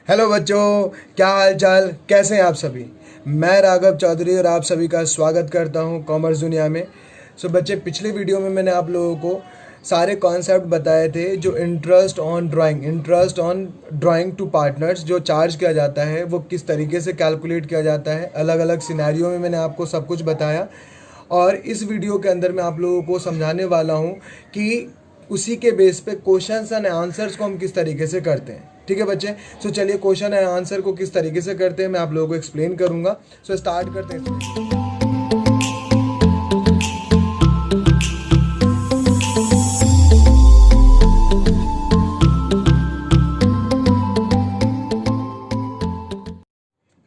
Hello बच्चों, क्या हाल चाल, कैसे हैं आप सभी। मैं राघव चौधरी और आप सभी का स्वागत करता हूं कॉमर्स दुनिया में। सो बच्चे, पिछले वीडियो में मैंने आप लोगों को सारे कॉन्सेप्ट बताए थे, जो interest on drawing to partners जो चार्ज किया जाता है वो किस तरीके से कैलकुलेट किया जाता है। अलग अलग सिनेरियो में मैंने आपको सब कुछ बताया और इस वीडियो के अंदर मैं आप लोगों को समझाने वाला हूँ कि उसी के बेस पे क्वेश्चंस एंड आंसर्स को हम किस तरीके से करते हैं। ठीक है बच्चे, सो चलिए क्वेश्चन एंड आंसर को किस तरीके से करते हैं मैं आप लोगों को एक्सप्लेन करूंगा। सो स्टार्ट करते हैं।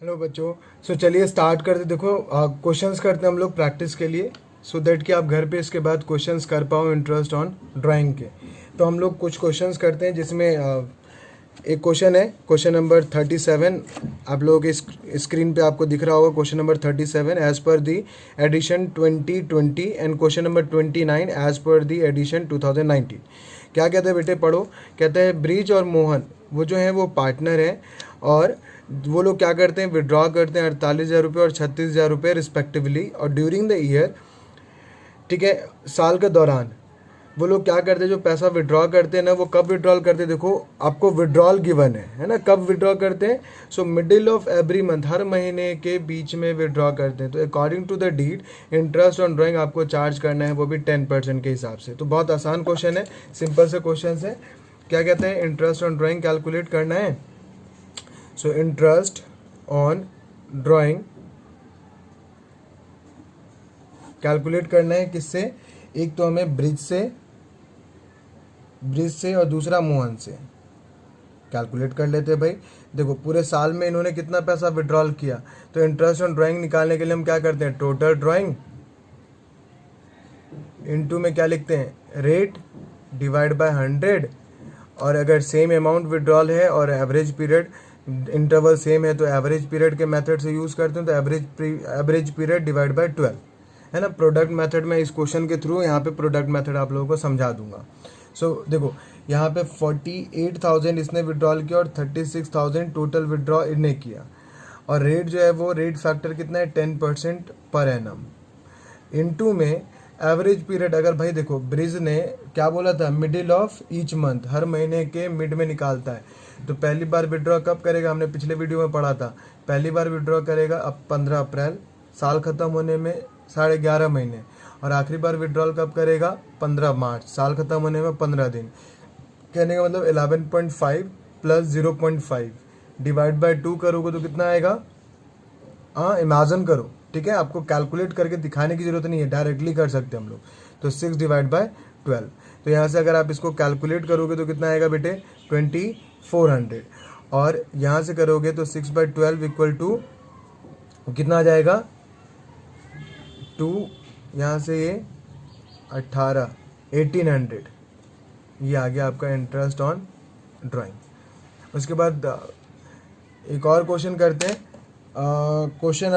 हेलो बच्चों, सो चलिए स्टार्ट करते। देखो क्वेश्चंस करते हैं हम लोग प्रैक्टिस के लिए, सो दैट कि आप घर पे इसके बाद क्वेश्चंस कर पाओ इंटरेस्ट ऑन ड्राइंग के। तो हम लोग कुछ क्वेश्चंस करते हैं, जिसमें एक क्वेश्चन है, क्वेश्चन नंबर 37। आप लोगों के स्क्रीन पे आपको दिख रहा होगा question number 37 as per the edition 2020 and question number 29 as per the addition 2019। क्या कहते हैं बेटे, पढ़ो। कहते हैं ब्रिज और मोहन वो जो हैं वो पार्टनर हैं और वो लोग क्या करते हैं, विड्रॉ करते हैं 48,000 रुपये और 36,000 रुपये रिस्पेक्टिवली। और ड्यूरिंग द ईयर, ठीक है, साल के दौरान वो लोग क्या करते हैं, जो पैसा विड्रॉ करते हैं ना, वो कब विड्रॉल करते हैं। देखो आपको विड्रॉल गिवन है ना, कब विड्रॉ करते हैं। So middle of every month, हर महीने के बीच में विड्रॉ करते हैं। तो according to the deed interest on drawing आपको चार्ज करना है, वो भी 10% के हिसाब से। तो बहुत आसान क्वेश्चन है, सिंपल से क्वेश्चन है। क्या कहते हैं, इंटरेस्ट ऑन ड्राइंग कैलकुलेट करना है। So interest on drawing calculate करना है किससे, एक तो हमें ब्रिज से और दूसरा मोहन से। कैलकुलेट कर लेते हैं भाई। देखो पूरे साल में इन्होंने कितना पैसा विड्रॉल किया, तो इंटरेस्ट ऑन ड्राइंग निकालने के लिए हम क्या करते हैं, टोटल ड्राइंग इनटू में क्या लिखते हैं, रेट डिवाइड बाय 100। और अगर सेम अमाउंट विड्रॉल है और एवरेज पीरियड इंटरवल सेम है तो एवरेज पीरियड के मेथड से यूज़ करते हैं, तो एवरेज पीरियड डिवाइड बाय 12 है ना। प्रोडक्ट मेथड में इस क्वेश्चन के थ्रू यहाँ पे प्रोडक्ट मेथड आप लोगों को समझा दूंगा। सो देखो यहाँ पे 48,000 इसने विड्रॉल किया और 36,000 टोटल विड्रॉ इन्हें किया। और रेट जो है वो रेट फैक्टर कितना है, 10% पर एनम। इनटू में एवरेज पीरियड, अगर भाई देखो ब्रिज ने क्या बोला था, मिडिल ऑफ ईच मंथ, हर महीने के मिड में निकालता है। तो पहली बार विड्रॉ कब करेगा, हमने पिछले वीडियो में पढ़ा था, पहली बार विड्रॉ करेगा अब 15 अप्रैल, साल खत्म होने में 11.5 महीने। और आखिरी बार विड्रॉल कब करेगा, 15 मार्च, साल खत्म होने में 15 दिन। कहने का मतलब 11.5 प्लस 0.5 डिवाइड बाय 2 करोगे तो कितना आएगा। हाँ इमेजिन करो, ठीक है, आपको कैलकुलेट करके दिखाने की जरूरत नहीं है, डायरेक्टली कर सकते हैं हम लोग। तो 6 डिवाइड बाय 12, तो यहाँ से अगर आप इसको कैलकुलेट करोगे तो कितना आएगा बेटे, 2400। और यहाँ से करोगे तो 6/12 इक्वल टू कितना आ जाएगा, 2, यहाँ से ये 1800 ये आ गया आपका इंटरेस्ट ऑन ड्राइंग। उसके बाद एक और क्वेश्चन करते हैं, क्वेश्चन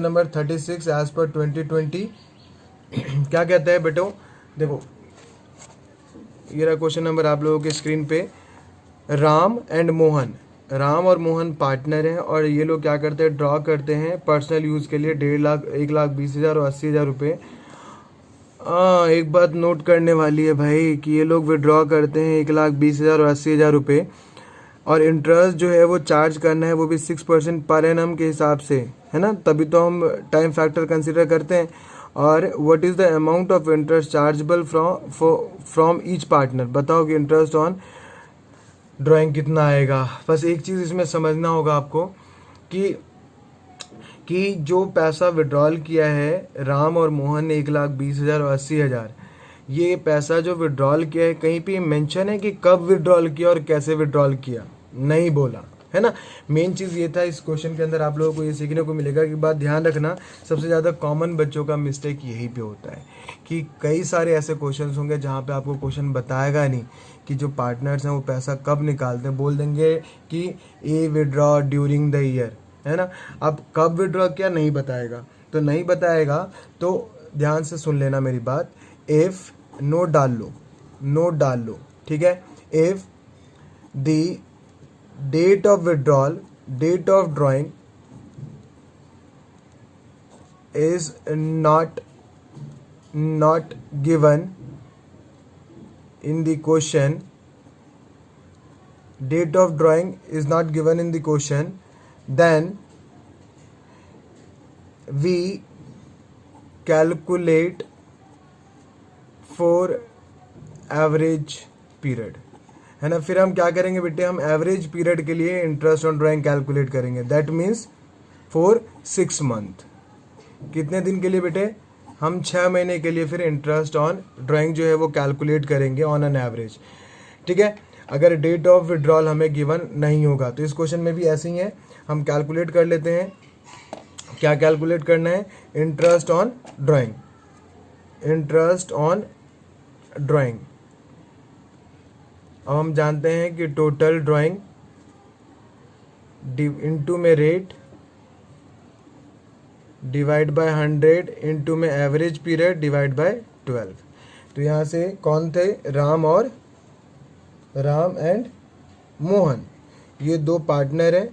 नंबर 36 एज पर 2020। क्या कहता है बेटो, देखो ये रहा क्वेश्चन नंबर आप लोगों के स्क्रीन पे। राम और मोहन पार्टनर हैं और ये लोग क्या करते हैं, ड्रॉ करते हैं पर्सनल यूज़ के लिए 1.5 लाख, 1,20,000 और 80,000 रुपये। एक बात नोट करने वाली है भाई कि ये लोग विड्रॉ करते हैं 1,20,000 और 80,000 रुपये, और इंटरेस्ट जो है वो चार्ज करना है वो भी 6% पर एनम के हिसाब से, है ना, तभी तो हम टाइम फैक्टर कंसिडर करते हैं। और what is the amount of interest chargeable from each partner. बताओ कि इंटरेस्ट ऑन ड्राइंग कितना आएगा। बस एक चीज़ इसमें समझना होगा आपको कि जो पैसा विड्रॉल किया है राम और मोहन ने 1,20,000 और 80,000, ये पैसा जो विड्रॉल किया है कहीं पे मेंशन है कि कब विड्रॉल किया और कैसे विड्रॉल किया, नहीं बोला है ना। मेन चीज़ ये था इस क्वेश्चन के अंदर, आप लोगों को ये सीखने को मिलेगा कि बात ध्यान रखना, सबसे ज़्यादा कॉमन बच्चों का मिस्टेक यही पे होता है कि कई सारे ऐसे क्वेश्चन होंगे जहाँ पे आपको क्वेश्चन बताएगा नहीं कि जो पार्टनर्स हैं वो पैसा कब निकालते हैं। बोल देंगे कि ए विड्रॉ ड्यूरिंग द ईयर, है ना। अब कब विड्रॉ किया नहीं बताएगा, तो नहीं बताएगा तो ध्यान से सुन लेना मेरी बात। इफ़ नोट डाल लो, ठीक है। If the date of withdrawal, date of drawing is not given in the question, date of drawing is not given in the question, then we calculate for average period, है ना। फिर हम क्या करेंगे बेटे, हम एवरेज पीरियड के लिए इंटरेस्ट ऑन ड्राइंग कैलकुलेट करेंगे, दैट मीन्स फॉर 6 मंथ। कितने दिन के लिए बेटे, हम 6 महीने के लिए फिर इंटरेस्ट ऑन ड्राइंग जो है वो कैलकुलेट करेंगे ऑन एन एवरेज, ठीक है। अगर डेट ऑफ विड्रॉल हमें गिवन नहीं होगा तो इस क्वेश्चन में भी ऐसे ही है, हम कैलकुलेट कर लेते हैं। क्या कैलकुलेट करना है, interest on drawing, interest on drawing. अब हम जानते हैं कि टोटल ड्राइंग इनटू में रेट डिवाइड बाय 100 इनटू में एवरेज पीरियड डिवाइड बाय 12। तो यहाँ से कौन थे, राम एंड मोहन, ये 2 पार्टनर हैं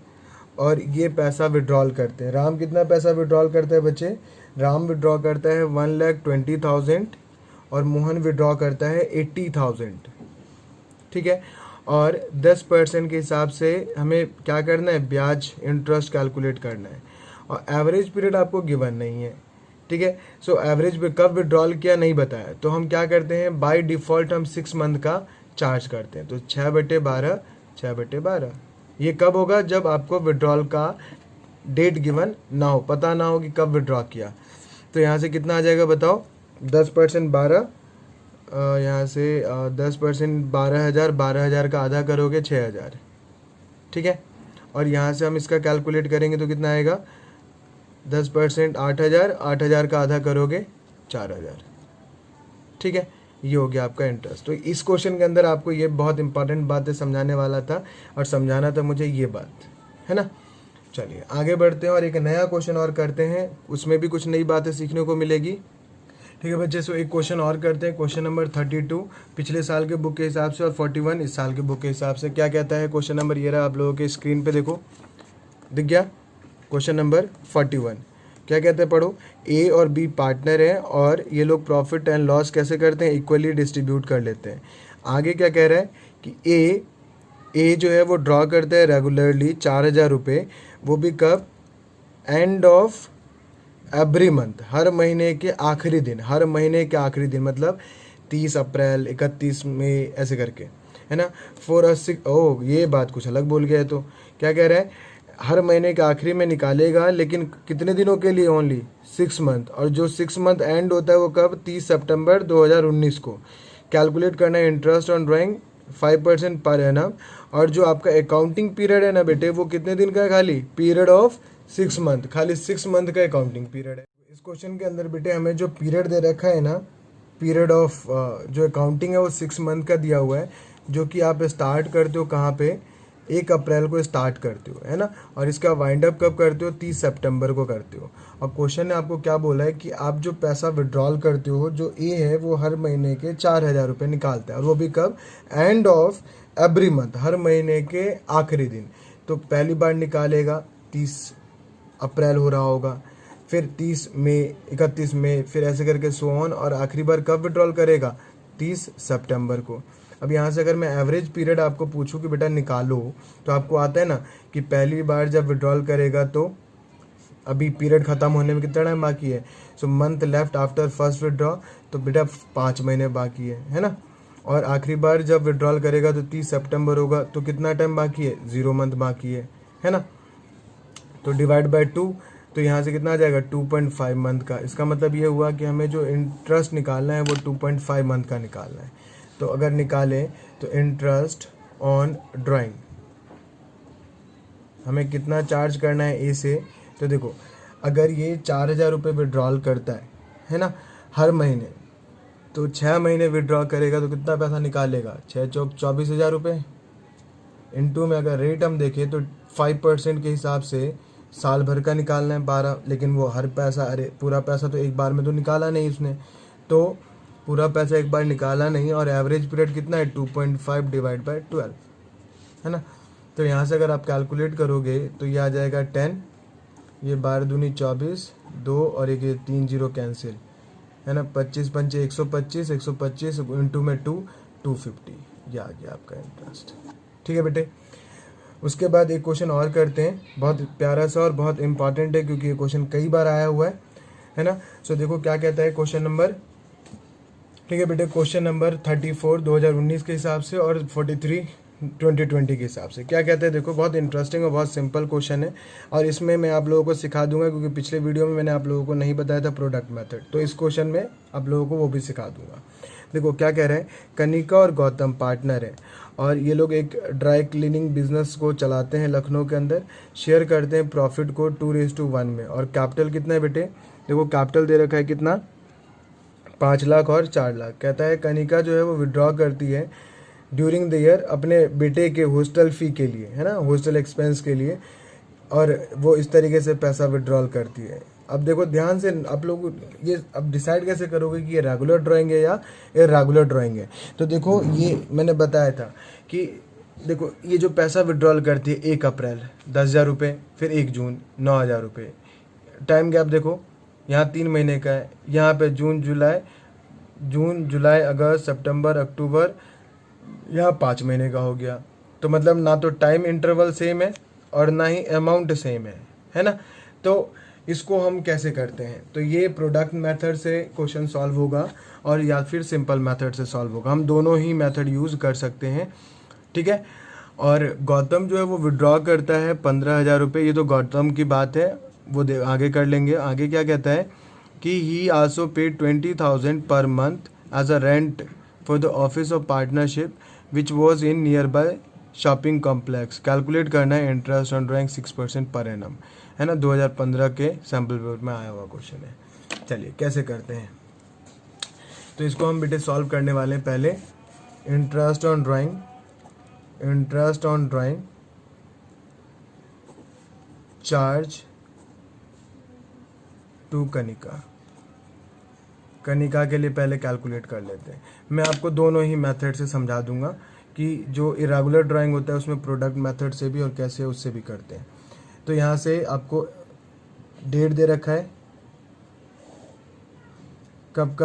और ये पैसा विड्रॉल करते हैं। राम कितना पैसा विड्रॉल करता है बच्चे, राम विड्रॉ करता है 1,20,000 और मोहन विड्रॉ करता है 80,000, ठीक है। और 10% के हिसाब से हमें क्या करना है, ब्याज इंटरेस्ट कैलकुलेट करना है। और एवरेज पीरियड आपको गिवन नहीं है, ठीक है। सो एवरेज पे कब विड्रॉल किया नहीं बताया, तो हम क्या करते हैं, बाय डिफ़ॉल्ट हम 6 मंथ का चार्ज करते हैं। तो 6/12 ये कब होगा, जब आपको विड्रॉल का डेट गिवन ना हो, पता ना हो कि कब विड्रॉ किया। तो यहाँ से कितना आ जाएगा बताओ, 10% 12, यहाँ से 10% 12,000, 12,000 का आधा करोगे 6,000, ठीक है। और यहाँ से हम इसका कैलकुलेट करेंगे तो कितना आएगा, 10% 8,000, 8,000 का आधा करोगे 4,000, ठीक है। ये हो गया आपका इंटरेस्ट। तो इस क्वेश्चन के अंदर आपको ये बहुत इंपॉर्टेंट बातें समझाने वाला था और समझाना था मुझे ये बात, है ना। चलिए आगे बढ़ते हैं और एक नया क्वेश्चन और करते हैं, उसमें भी कुछ नई बातें सीखने को मिलेगी, ठीक है बच्चे। सो एक क्वेश्चन और करते हैं, क्वेश्चन नंबर 32 पिछले साल के बुक के हिसाब से और 41 इस साल के बुक के हिसाब से। क्या कहता है क्वेश्चन नंबर, ये रहा आप लोगों के स्क्रीन पे, देखो दिख गया। क्वेश्चन नंबर 41 क्या कहते हैं, पढ़ो। ए और बी पार्टनर हैं और ये लोग प्रॉफिट एंड लॉस कैसे करते हैं, इक्वली डिस्ट्रीब्यूट कर लेते हैं। आगे क्या कह रहा है कि ए जो है वो ड्रॉ करता है रेगुलरली 4,000 रुपये, वो भी कब, एंड ऑफ एवरी मंथ, हर महीने के आखिरी दिन, हर महीने के आखिरी दिन मतलब 30 अप्रैल, 31 मई ऐसे करके, है ना। फॉर अ 6, ओह ये बात कुछ अलग बोल गया है। तो क्या कह रहा है, हर महीने के आखिरी में निकालेगा, लेकिन कितने दिनों के लिए, ओनली 6 मंथ। और जो 6 मंथ एंड होता है वो कब, 30 सितंबर 2019 को। कैलकुलेट करना है interest on drawing 5% per annum. और जो आपका अकाउंटिंग पीरियड है ना बेटे, वो कितने दिन का है, खाली पीरियड ऑफ 6 मंथ, खाली 6 मंथ का अकाउंटिंग पीरियड है। इस क्वेश्चन के अंदर बेटे हमें जो पीरियड दे रखा है ना, पीरियड ऑफ जो अकाउंटिंग है वो 6 मंथ का दिया हुआ है, जो कि आप स्टार्ट करते हो कहाँ पे, 1 अप्रैल को स्टार्ट करते हो, है ना। और इसका वाइंड अप कब करते हो, 30 सितंबर को करते हो। और क्वेश्चन ने आपको क्या बोला है कि आप जो पैसा विड्रॉल करते हो, जो ए है वो हर महीने के 4,000 रुपये निकालता है, और वो भी कब, एंड ऑफ एवरी मंथ, हर महीने के आखिरी दिन। तो पहली बार निकालेगा 30 अप्रैल हो रहा होगा, फिर 30 मई, 31 मई, फिर ऐसे करके सो ऑन, और आखिरी बार कब विड्रॉल करेगा, 30 सितंबर को। अब यहाँ से अगर मैं एवरेज पीरियड आपको पूछूं कि बेटा निकालो, तो आपको आता है ना कि पहली बार जब विड्रॉल करेगा तो अभी पीरियड ख़त्म होने में कितना टाइम बाकी है, so month left after first withdraw, तो बेटा 5 महीने बाकी है ना। और आखिरी बार जब विड्रॉल करेगा तो 30 सितंबर होगा, तो कितना टाइम बाकी है, 0 मंथ बाकी है ना। तो डिवाइड बाय 2, तो यहाँ से कितना आ जाएगा, 2.5 मंथ का। इसका मतलब ये हुआ कि हमें जो इंटरेस्ट निकालना है वो 2.5 मंथ का निकालना है। तो अगर निकालें तो इंटरेस्ट ऑन ड्राइंग हमें कितना चार्ज करना है ए से, तो देखो अगर ये 4,000 रुपये विड्रॉल करता है ना, हर महीने, तो 6 महीने विड्रॉ करेगा तो कितना पैसा निकालेगा, 6 चौक 24,000 रुपये। इनटू में अगर रेट हम देखें तो 5% के हिसाब से साल भर का निकालना है 12, लेकिन वो हर पैसा, अरे पूरा पैसा तो एक बार में तो निकाला नहीं उसने, तो पूरा पैसा एक बार निकाला नहीं। और एवरेज पीरियड कितना है, 2.5 डिवाइड बाय 12, है ना। तो यहाँ से अगर आप कैलकुलेट करोगे तो ये आ जाएगा 10, ये 12 दूनी 24, 2 और एक ये 3 जीरो कैंसिल, है ना। 25 पंचे 125, 125 इंटू में 2, 250, ये आ गया आपका इंटरेस्ट। ठीक है बेटे। उसके बाद एक क्वेश्चन और करते हैं, बहुत प्यारा सा और बहुत इंपॉर्टेंट है क्योंकि ये क्वेश्चन कई बार आया हुआ है ना। सो देखो क्या कहता है क्वेश्चन नंबर, ठीक है बेटे, क्वेश्चन नंबर 34 2019 के हिसाब से और 43 2020 के हिसाब से क्या कहते हैं। देखो बहुत इंटरेस्टिंग और बहुत सिंपल क्वेश्चन है और इसमें मैं आप लोगों को सिखा दूंगा क्योंकि पिछले वीडियो में मैंने आप लोगों को नहीं बताया था प्रोडक्ट मेथड, तो इस क्वेश्चन में आप लोगों को वो भी सिखा दूंगा। देखो क्या कह रहे हैं, कनिका और गौतम पार्टनर है और ये लोग एक ड्राई क्लीनिंग बिजनेस को चलाते हैं लखनऊ के अंदर, शेयर करते हैं प्रॉफिट को 2:1 में और कैपिटल कितना है बेटे, देखो कैपिटल दे रखा है कितना, 5 लाख और 4 लाख। कहता है कनिका जो है वो विड्रॉ करती है ड्यूरिंग द ईयर अपने बेटे के हॉस्टल फी के लिए, है ना, हॉस्टल एक्सपेंस के लिए, और वो इस तरीके से पैसा विड्रॉल करती है। अब देखो ध्यान से आप लोग ये अब डिसाइड कैसे करोगे कि ये रेगुलर ड्राइंग है या इरेगुलर ड्राइंग है। तो देखो ये मैंने बताया था कि देखो ये जो पैसा विड्रॉल करती है 1 अप्रैल 10,000 रुपये, फिर 1 जून 9,000 रुपये, टाइम गैप देखो यहाँ 3 महीने का है, यहाँ पे जून जुलाई अगस्त सितंबर अक्टूबर, यहाँ 5 महीने का हो गया। तो मतलब ना तो टाइम इंटरवल सेम है और ना ही अमाउंट सेम है ना। तो इसको हम कैसे करते हैं, तो ये प्रोडक्ट मेथड से क्वेश्चन सॉल्व होगा और या फिर सिंपल मेथड से सॉल्व होगा, हम दोनों ही मेथड यूज़ कर सकते हैं। ठीक है। और गौतम जो है वो विड्रॉ करता है 15,000 रुपये, ये तो गौतम की बात है, वो आगे कर लेंगे। आगे क्या कहता है कि ही also paid 20,000 per month as a rent for the office of partnership which was in nearby shopping complex. Calculate करना है interest on drawing 6% per annum, है ना, 2015 के सैम्पल पेपर में आया हुआ क्वेश्चन है। चलिए कैसे करते हैं, तो इसको हम बेटे सॉल्व करने वाले हैं। पहले interest on drawing charge to Kanika के लिए पहले कैलकुलेट कर लेते हैं। मैं आपको दोनों ही मेथड से समझा दूंगा कि जो इरेगुलर ड्राइंग होता है उसमें प्रोडक्ट मेथड से भी और कैसे उससे भी करते हैं। तो यहाँ से आपको डेट दे रखा है, कब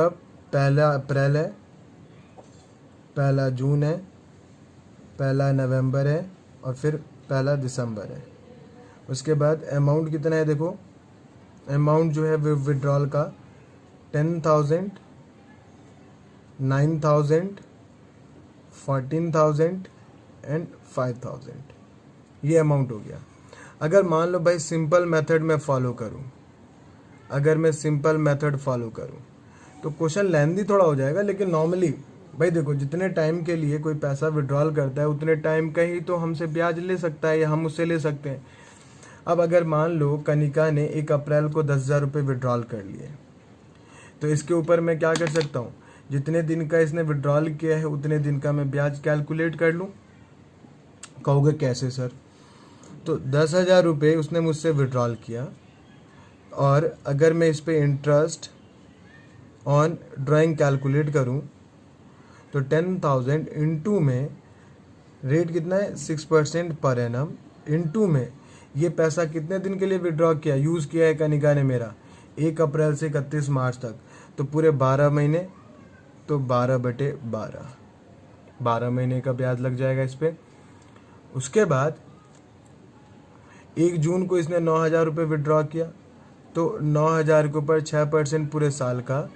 पहला अप्रैल है, पहला जून है, पहला नवंबर है और फिर पहला दिसंबर है। उसके बाद अमाउंट कितना है, देखो अमाउंट जो है विड्रॉल का 10,000, 9,000, 14,000 एंड 5,000, ये अमाउंट हो गया। अगर मान लो भाई सिंपल मेथड में फॉलो करूं, अगर मैं सिंपल मेथड फॉलो करूं तो क्वेश्चन लेंथी थोड़ा हो जाएगा, लेकिन नॉर्मली भाई देखो जितने टाइम के लिए कोई पैसा विड्रॉल करता है उतने टाइम का ही तो हमसे ब्याज ले सकता है या हम उससे ले सकते हैं। अब अगर मान लो कनिका ने 1 अप्रैल को 10,000 रुपये विड्रॉल कर लिए, तो इसके ऊपर मैं क्या कर सकता हूँ, जितने दिन का इसने विड्रॉल किया है उतने दिन का मैं ब्याज कैलकुलेट कर लूँ। कहोगे कैसे सर, तो 10,000 रुपये उसने मुझसे विड्रॉल किया और अगर मैं इस पे इंटरेस्ट ऑन ड्राइंग कैलकुलेट करूं तो 10,000 इंटू में रेट कितना है 6% पर एनम, इंटू में ये पैसा कितने दिन के लिए विड्रॉ किया, यूज़ किया है कनिका ने मेरा 1 अप्रैल से 31 मार्च तक, तो पूरे 12 महीने, तो 12/12 12 महीने का ब्याज लग जाएगा इस पर। उसके बाद 1 जून को इसने 9,000 रुपये विड्रॉ किया, तो 9,000 के ऊपर 6% पूरे साल का,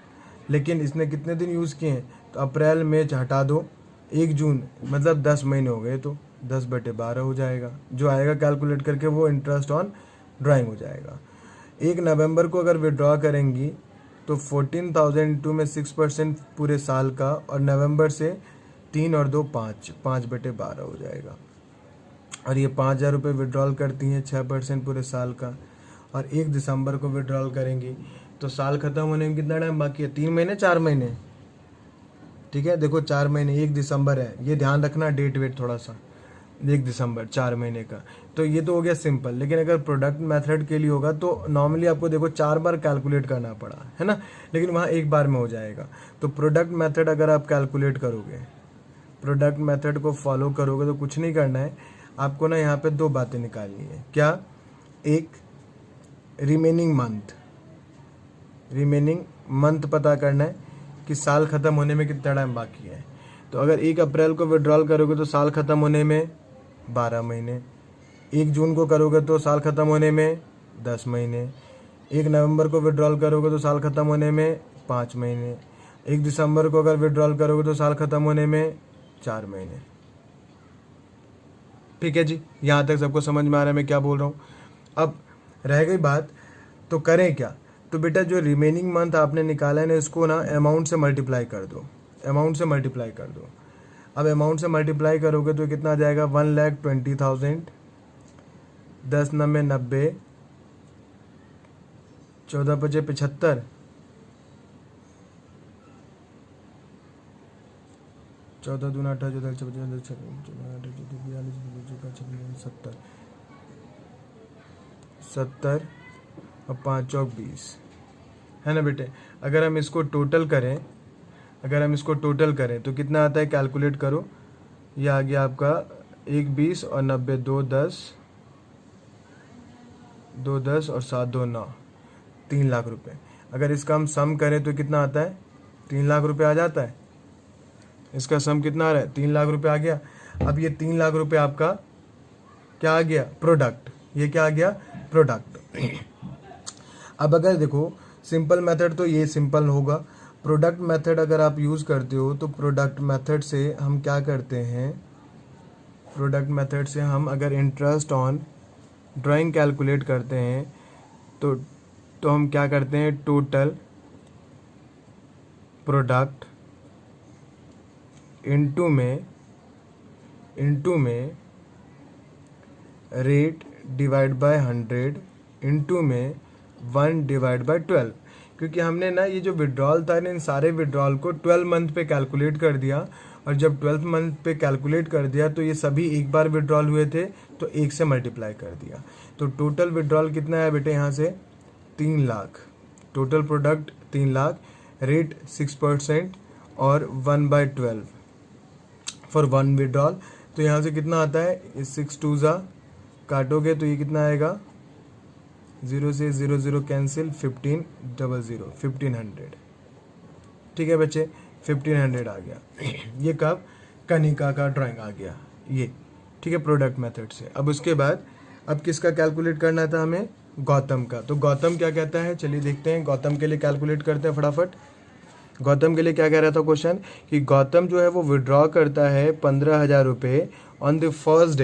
लेकिन इसने कितने दिन यूज़ किए हैं, तो अप्रैल में हटा दो 1 जून, मतलब 10 महीने हो गए, तो 10/12 हो जाएगा, जो आएगा कैलकुलेट करके वो इंटरेस्ट ऑन ड्राइंग हो जाएगा। 1 नवंबर को अगर विड्रॉ करेंगी तो 14,000 इंटू में 6% पूरे साल का, और नवंबर से 3 और 2 5, 5/12 हो जाएगा। और ये 5,000 रुपये विड्रॉल करती हैं 6% पूरे साल का, और 1 दिसंबर को विड्रॉल करेंगी तो साल ख़त्म होने में कितना टाइम बाकी है, 3 महीने 4 महीने, ठीक है। देखो 4 महीने, 1 दिसंबर है, ये ध्यान रखना डेट वेट थोड़ा सा, 1 दिसंबर 4 महीने का, तो ये तो हो गया सिंपल। लेकिन अगर प्रोडक्ट मेथड के लिए होगा तो नॉर्मली आपको देखो 4 बार कैलकुलेट करना पड़ा, है ना, लेकिन वहाँ 1 बार में हो जाएगा। तो प्रोडक्ट मेथड अगर आप कैलकुलेट करोगे प्रोडक्ट मेथड को फॉलो करोगे तो कुछ नहीं करना है आपको ना, यहाँ पे 2 बातें निकालनी है। क्या? एक रिमेनिंग मंथ पता करना है कि साल ख़त्म होने में कितना टाइम बाकी है। तो अगर 1 अप्रैल को विड्रॉल करोगे तो साल ख़त्म होने में 12 महीने, 1 जून को करोगे तो साल ख़त्म होने में 10 महीने, 1 नवंबर को विड्रॉल करोगे तो साल ख़त्म होने में 5 महीने, 1 दिसंबर को अगर विड्रॉल करोगे तो साल ख़त्म होने में 4 महीने। ठीक है जी, यहाँ तक सबको समझ में आ रहा है मैं क्या बोल रहा हूँ। अब रह गई बात, तो करें क्या? तो बेटा जो रिमेनिंग मंथ आपने निकाला है ना, इसको ना अमाउंट से मल्टीप्लाई कर दो, अमाउंट से मल्टीप्लाई कर दो। अब अमाउंट से मल्टीप्लाई करोगे तो कितना आ जाएगा? 1,20,000, 10 9 90, 14 5 75, 14 दूना 18, 14 70, 70 और 5 चौक 20, है ना बेटे। अगर हम इसको टोटल करें तो कितना आता है? कैलकुलेट करो। ये आ गया आपका 1 20 और 90 2 10, 2 10 और 7 2 9, 3 लाख रुपए। अगर इसका हम सम करें तो कितना आता है? 3 लाख रुपए आ जाता है। इसका सम कितना आ रहा है? 3 लाख रुपए आ गया। अब ये 3 लाख रुपए आपका क्या आ गया? प्रोडक्ट। ये क्या आ गया? प्रोडक्ट। अब अगर देखो सिंपल मेथड तो ये सिंपल होगा, प्रोडक्ट मेथड अगर आप यूज़ करते हो तो प्रोडक्ट मेथड से हम क्या करते हैं? प्रोडक्ट मेथड से हम अगर इंटरेस्ट ऑन ड्राइंग कैलकुलेट करते हैं तो हम क्या करते हैं? टोटल प्रोडक्ट इनटू में रेट डिवाइड बाय 100 इनटू में 1 डिवाइड बाय 12। क्योंकि हमने ना ये जो विड्रॉल था ना, इन सारे विड्रॉल को 12 मंथ पे कैलकुलेट कर दिया, और जब 12 मंथ पे कैलकुलेट कर दिया तो ये सभी एक बार विड्रॉल हुए थे तो 1 से मल्टीप्लाई कर दिया। तो टोटल विड्रॉल कितना है बेटे? यहाँ से 3 lakh, total product 3 lakh, rate 6% और 1/12 फॉर 1 विड्रॉल। तो यहाँ से कितना आता है? 6 2 जा काटोगे तो ये कितना आएगा? 0 से 0 0 कैंसिल, 1500। ठीक है बच्चे, 1500 आ गया। ये कब? कनिका का ड्राइंग आ गया ये। ठीक है, प्रोडक्ट मेथड से। अब उसके बाद अब किसका कैलकुलेट करना था हमें? गौतम का। तो गौतम क्या कहता है, चलिए देखते हैं। गौतम के लिए कैलकुलेट करते हैं फटाफट। गौतम के लिए क्या कह रहा था क्वेश्चन कि गौतम जो है वो विड्रॉ करता है 15,000 रुपये on the first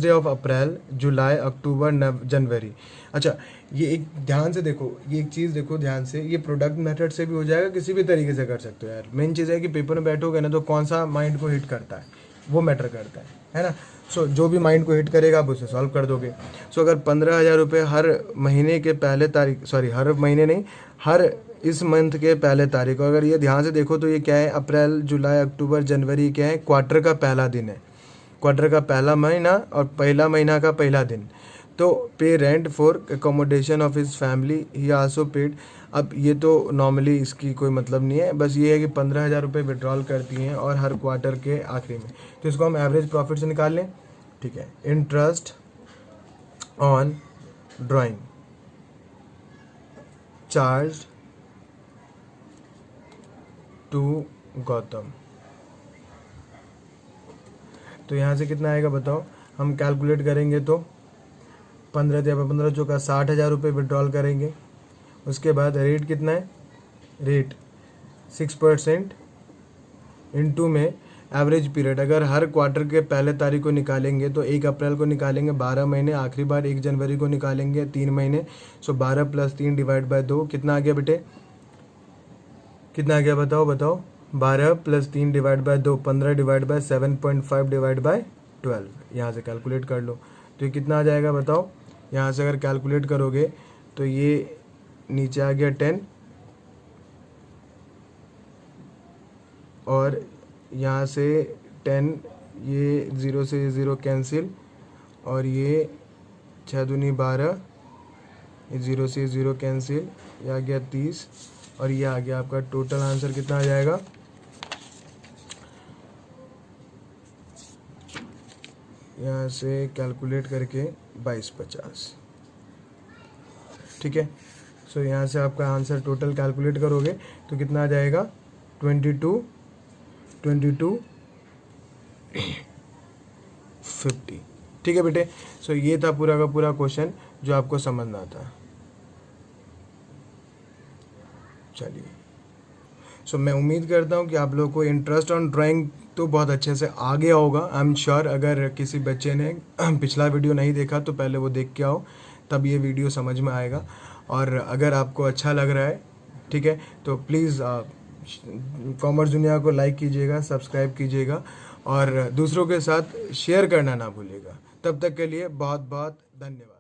day of April, July, October, January. अच्छा, ये एक ध्यान से देखो, ये एक चीज़ देखो ध्यान से, ये प्रोडक्ट मेथड से भी हो जाएगा, किसी भी तरीके से कर सकते हो यार। मेन चीज़ है कि पेपर में बैठोगे ना तो कौन सा माइंड को हिट करता है वो मैटर करता है ना। सो जो भी माइंड को हिट करेगा आप उसे सॉल्व कर दोगे। सो अगर 15,000 रुपये हर महीने के पहले तारीख, सॉरी हर महीने नहीं, हर इस मंथ के पहले तारीख को, अगर ये ध्यान से देखो तो ये क्या है? अप्रैल, जुलाई, अक्टूबर, जनवरी क्या है? क्वार्टर का पहला दिन है, क्वार्टर का पहला महीना और पहला महीना का पहला दिन। तो पे rent for accommodation of his family he also paid. अब ये तो नॉर्मली इसकी कोई मतलब नहीं है, बस ये है कि 15,000 रुपये विड्रॉल करती हैं और हर क्वार्टर के आखिरी में। तो इसको हम एवरेज प्रॉफिट से निकाल लें। ठीक है, interest on drawing charge to Gautam. तो यहाँ से कितना आएगा बताओ? हम कैलकुलेट करेंगे तो 15 चौका 60,000 रुपये विड्रॉल करेंगे। उसके बाद रेट कितना है? रेट 6% इनटू में एवरेज पीरियड। अगर हर क्वार्टर के पहले तारीख को निकालेंगे तो 1 अप्रैल को निकालेंगे 12 महीने, आखिरी बार 1 जनवरी को निकालेंगे 3 महीने। सो 12 + 3 डिवाइड बाय 2 कितना आ गया बेटे? कितना आ गया बताओ? 12 + 3 divide by 2 15 divide by 7.5 divide by 12। यहाँ से कैलकुलेट कर लो तो ये कितना आ जाएगा बताओ? यहाँ से अगर कैलकुलेट करोगे तो ये नीचे आ गया 10 और यहाँ से 10, ये 0 से 0 कैंसिल और ये 6 दूनी 12, ये 0 से 0 कैंसिल, ये आ गया 30 और ये आ गया आपका टोटल आंसर कितना आ जाएगा? यहाँ से कैलकुलेट करके 2250, ठीक है। सो यहाँ से आपका आंसर टोटल कैलकुलेट करोगे तो कितना आ जाएगा, 2250, ठीक है बेटे। सो ये था पूरा का पूरा क्वेश्चन जो आपको समझना था। चलिए, सो मैं उम्मीद करता हूँ कि आप लोगों को इंटरेस्ट ऑन ड्राइंग तो बहुत अच्छे से आ गया होगा। आई एम श्योर अगर किसी बच्चे ने पिछला वीडियो नहीं देखा तो पहले वो देख के आओ, तब ये वीडियो समझ में आएगा। और अगर आपको अच्छा लग रहा है, ठीक है, तो प्लीज़ कॉमर्स दुनिया को लाइक कीजिएगा, सब्सक्राइब कीजिएगा और दूसरों के साथ शेयर करना ना भूलिएगा। तब तक के लिए बहुत बहुत धन्यवाद।